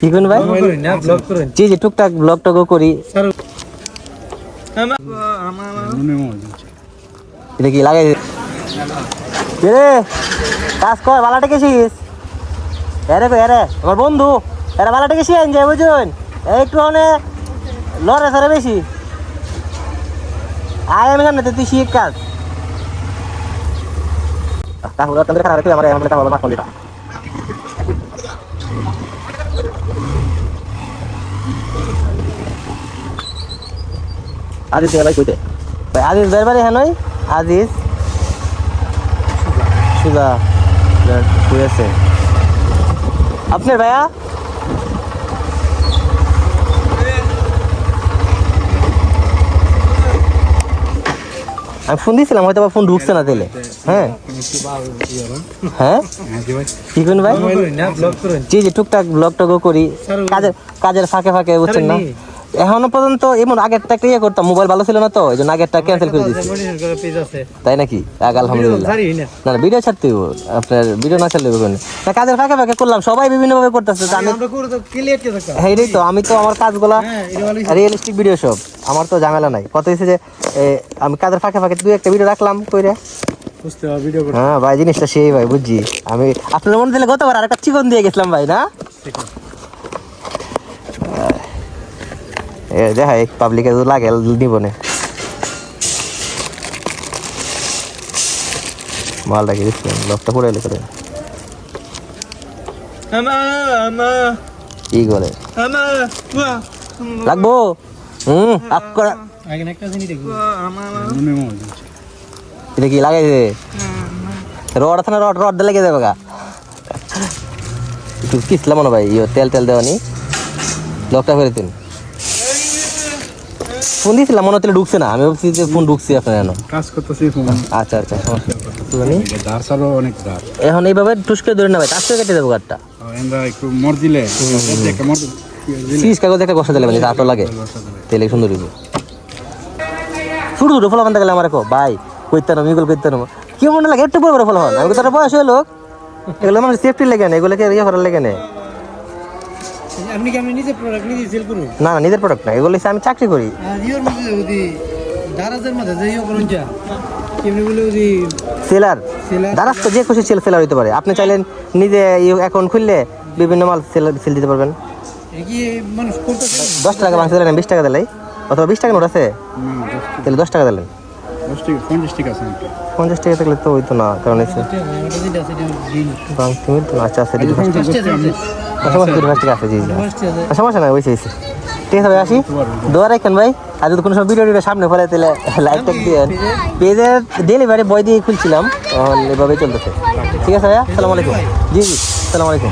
কি করুন ভাই? জি জি, টুকটাক ব্লগ টগও করি। এটা কি লাগাই রে কাজ কর, বালাটা গেছিস? এরে কো এরে আমার বন্ধু, এরা বালাটা গেছি এনজয় বুঝুন, একটু মানে লড়ে সারে বেশি আয় আমি জানি তুই শিখ কাজ তাহলে তোমাদের খারাপ তুই আমার আমার তাহলে মাছ দিবা। আজিজ ভাই কইতে ভাই, আজিজ ভাই বাড়ি হ্যাঁ নয়? আজিজ সুজা শুয়েছে আপনার ভাইয়া? আমি ফোন দিয়েছিলাম, হয়তো ফোন ঢুকছে না তেলে। হ্যাঁ হ্যাঁ কি করুন ভাই? জি জি, টুকটাক ব্লগ টগও করি, কাজের ফাঁকে ফাঁকে, বুঝছেন না? এখনো পর্যন্ত এমন আগেরটা একটা ইয়ে করতাম, মোবাইল ভালো ছিল না তো, এই জন্য আগেরটা ক্যান্সেল করে দিচ্ছি। তাই নাকি? আলহামদুলিল্লাহ। না না, ভিডিও ছাড়তে হবে, আপনার ভিডিও না ছাড়লে হবে না। কাজের ফাঁকে ফাঁকে করলাম, সবাই বিভিন্ন ভাবে করতেছে। হ্যাঁ এটাই তো, আমি তো আমার কাজগুলা রিয়েলিস্টিক ভিডিও সব, আমার তো ঝামেলা নাই। কত হয়েছে যে আমি কাজের ফাঁকে ফাঁকে দুই একটা ভিডিও রাখলাম কইরে। হ্যাঁ ভাই, জিনিসটা সেই ভাই বুঝছি আমি। আপনার মনে দিলে গতবার আর একটা চিকন দিয়ে গেছিলাম ভাই, না দেখাই পাবলিকে লাগে নিব না মালটা কি দিচ্ছিলাম, লকটা পড়ে এলে করে কি করে লাগবো। এটা কি লাগাইছে? রড আছে না? রড রড দিয়ে লেগে যাবে গা। একটু কিসলাম মনে ভাই, তেল তেল দেওয়া নি, লকটা ফেলে দিন। ফোন দিয়েছিলাম, মনে হচ্ছে ঢুকছে না, আমি ভাবছি যে ফোন ঢুকছে আপনার কেন কাজ করতেছি। আচ্ছা আচ্ছা, এখন এইভাবে টুসকে ধরে না ভাই, টাচ করে কেটে দেবো গাড়টা। একটু মর দিলে সিরিজ কাগজ একটা বসা দিলে মানে হাতও লাগে, তেলে সুন্দর হইব। ছোটো ছোটো ফল আনতে গেলে আমার ভাই কইতে না, এগুলো কইতে না কি মনে লাগে, একটু বড় বড় ফল হন। আমি তারা বয়স হলো, এগুলো মানে সেফটি লেগে নেই, এগুলোকে ইয়ে করার লেগে নেই। আপনি কি আপনি নিজে প্রোডাক্ট নিজে সেল করুন? না না, নিজের প্রোডাক্ট না, এগুলো আমি চাকরি করি। ইওর মধ্যে ওদি দারাজের মধ্যে যে ইও করুন যা কেমনি বলে ওদি সেলার দারাজ তো যে খুশি সেলার হইতে পারে। আপনি চাইলেন নিজে অ্যাকাউন্ট খুললে বিভিন্ন মাল সেল দিতে পারবেন। কি মানুষ করতেছে 10 টাকা মাংস দিলেন 20 টাকা দিলেই, অথবা 20 টাকা নোট আছে তাহলে 10 টাকা দিলেন। 50 টাকা আছে, 50 টাকা থাকলে তো হইতো না, কারণ আচ্ছা আচ্ছা আছে জি জি, সমস্যা নাই, ওইসে ঠিক আছে ভাই, আসি দোয়া রাখেন ভাই। আর যদি কোনো সময় ভিডিওটা সামনে ফেলে তাহলে লাইক ট্যাগ দিয়ে পেজের ডেলিভারি বয় দিয়ে খুলছিলাম, এভাবেই চলতেছে। ঠিক আছে ভাইয়া, আসসালামু আলাইকুম। জি জি, আসসালামু আলাইকুম।